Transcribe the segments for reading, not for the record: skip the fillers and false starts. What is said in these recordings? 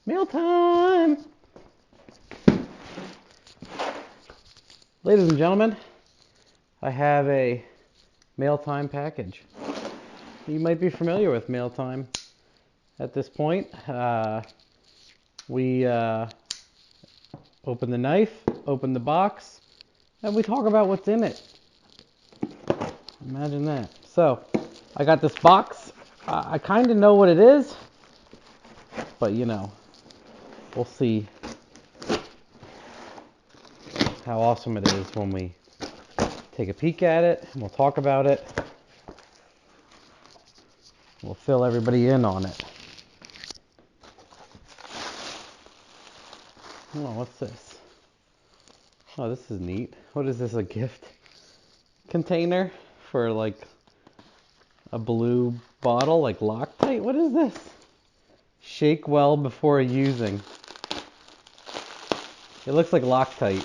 Mail time! Ladies and gentlemen, I have a mail time package. You might be familiar with mail time at this point. We open the knife, open the box, and we talk about what's in it. Imagine that. So, I got this box. I kind of know what it is, but we'll see how awesome it is when we take a peek at it, and we'll talk about it. We'll fill everybody in on it. Oh, what's this? Oh, this is neat. What is this, a gift container for like a blue bottle, like Loctite? What is this? Shake well before using. It looks like Loctite.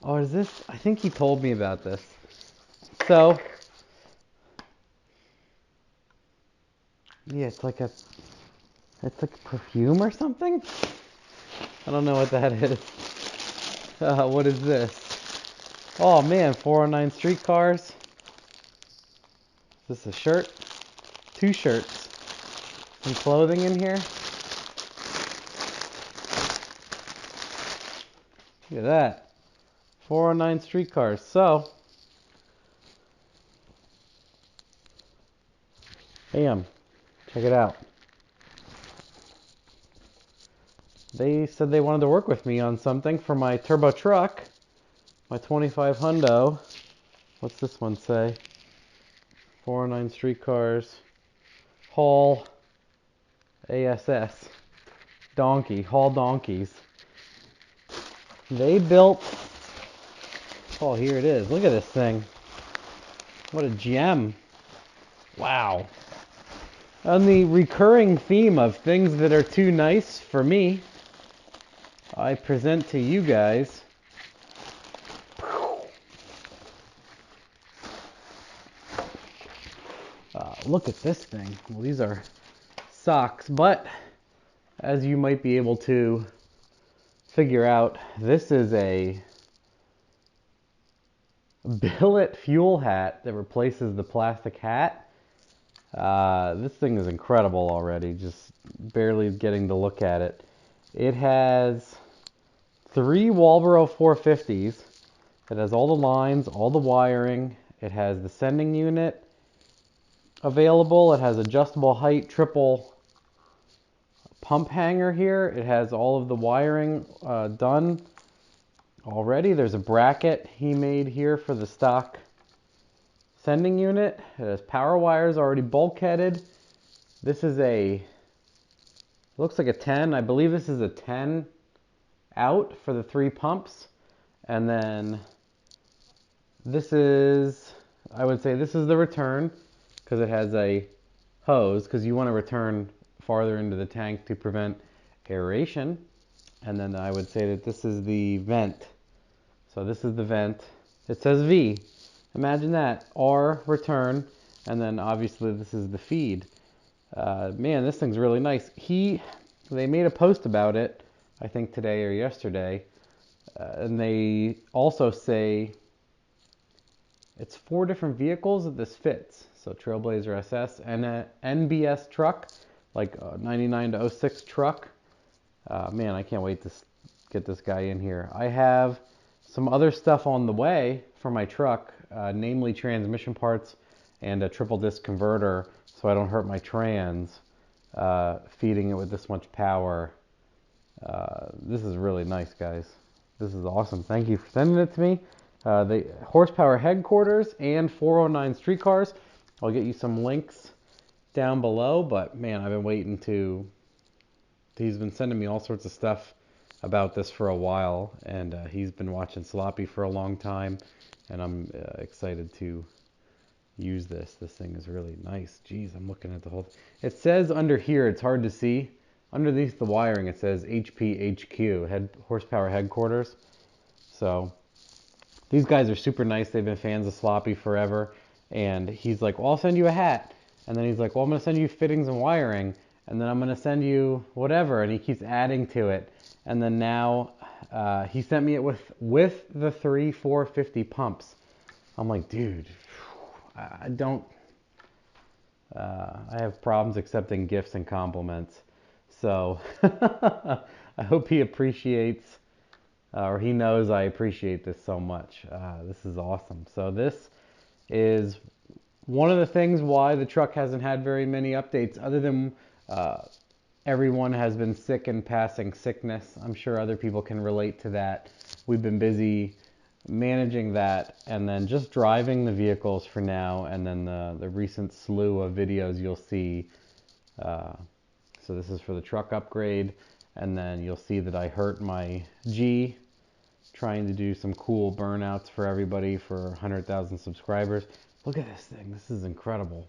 Oh, is this? I think he told me about this. So, yeah, it's like a perfume or something? I don't know what that is. What is this? Oh man, 409 streetcars. Is this a shirt? Two shirts. Some clothing in here. Look at that. 409 streetcars. So, bam. Check it out. They said they wanted to work with me on something for my turbo truck, my 25 hundo. What's this one say? 409 streetcars. Haul ASS. Donkey. Haul donkeys. They built... Oh, here it is. Look at this thing. What a gem. Wow. On the recurring theme of things that are too nice for me, I present to you guys look at this thing. Well, these are socks, but as you might be able to figure out, this is a billet fuel hat that replaces the plastic hat. This thing is incredible already, just barely getting to look at it. It has 3 Walbro 450s. It has all the lines, all the wiring. It has the sending unit available. It has adjustable height triple pump hanger here. It has all of the wiring done already. There's a bracket he made here for the stock sending unit. It has power wires already bulkheaded. This is looks like a 10. I believe this is a 10 out for the 3 pumps. And then this is, I would say this is the return, because it has a hose, because you want to return farther into the tank to prevent aeration. And then I would say that this is the vent. So this is the vent. It says V. Imagine that. R, return, and then obviously this is the feed. Man, this thing's really nice. They made a post about it, I think today or yesterday, and they also say it's 4 different vehicles that this fits. So Trailblazer SS and an NBS truck, like a 99 to 06 truck. Man, I can't wait to get this guy in here. I have some other stuff on the way for my truck, namely transmission parts and a triple disc converter, so I don't hurt my trans feeding it with this much power. This is really nice, guys. This is awesome. Thank you for sending it to me. The horsepower headquarters and 409 streetcars. I'll get you some links down below, but man, I've been waiting to... He's been sending me all sorts of stuff about this for a while, and he's been watching Sloppy for a long time, and I'm excited to use this. This thing is really nice. Jeez, I'm looking at the whole... It says under here, it's hard to see. Underneath the wiring, it says HPHQ, horsepower headquarters. So these guys are super nice. They've been fans of Sloppy forever. And he's like, well, I'll send you a hat. And then he's like, well, I'm going to send you fittings and wiring, and then I'm going to send you whatever, and he keeps adding to it. And then now he sent me it with the 450 pumps. I'm like, dude, I don't, I have problems accepting gifts and compliments. So I hope he appreciates, or he knows I appreciate this so much. This is awesome. So this is one of the things why the truck hasn't had very many updates, other than everyone has been sick and passing sickness. I'm sure other people can relate to that. We've been busy managing that and then just driving the vehicles for now, and then the recent slew of videos you'll see. So this is for the truck upgrade, and then you'll see that I hurt my G trying to do some cool burnouts for everybody for 100,000 subscribers. Look at this thing. This is incredible.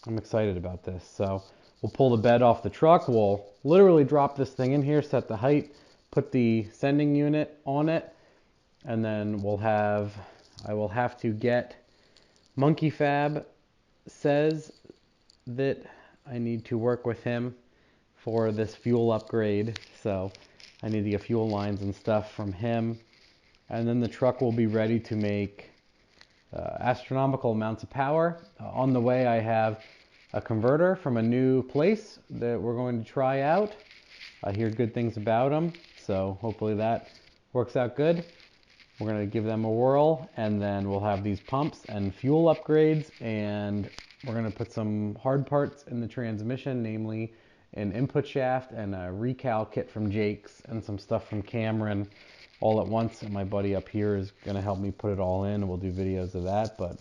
I'm excited about this. So we'll pull the bed off the truck. We'll literally drop this thing in here, set the height, put the sending unit on it, and then I will have to get, Monkey Fab says that I need to work with him for this fuel upgrade. So I need to get fuel lines and stuff from him. And then the truck will be ready to make astronomical amounts of power. On the way, I have a converter from a new place that we're going to try out. I hear good things about them, so hopefully that works out good. We're going to give them a whirl, and then we'll have these pumps and fuel upgrades, and we're going to put some hard parts in the transmission, namely an input shaft and a recal kit from Jake's and some stuff from Cameron all at once. And my buddy up here is going to help me put it all in, and we'll do videos of that. But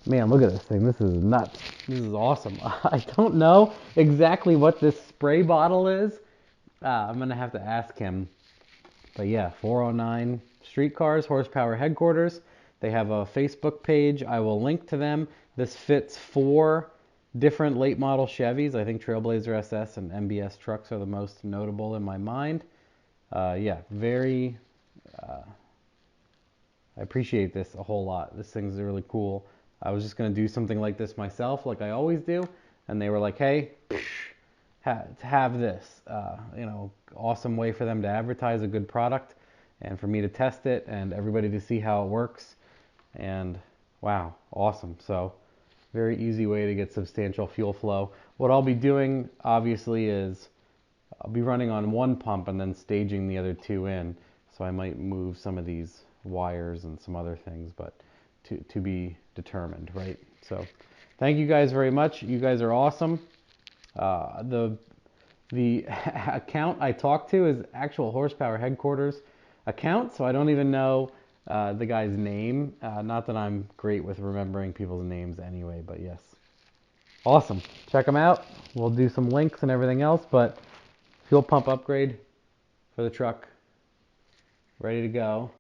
man, look at this thing. This is nuts. This is awesome. I don't know exactly what this spray bottle is. I'm going to have to ask him. But yeah, 409 Streetcars, Horsepower Headquarters. They have a Facebook page. I will link to them. This fits 4 different late model Chevys. I think Trailblazer SS and MBS trucks are the most notable in my mind. Yeah, very, I appreciate this a whole lot. This thing's really cool. I was just going to do something like this myself, like I always do. And they were like, hey, have this. Awesome way for them to advertise a good product and for me to test it and everybody to see how it works. And wow, awesome. So very easy way to get substantial fuel flow. What I'll be doing, obviously, is I'll be running on one pump and then staging the other 2 in. So I might move some of these wires and some other things, but to be determined, right? So thank you guys very much. You guys are awesome. The account I talked to is actual Horsepower Headquarters account, so I don't even know the guy's name. Not that I'm great with remembering people's names anyway, but yes. Awesome. Check them out. We'll do some links and everything else, but fuel pump upgrade for the truck. Ready to go.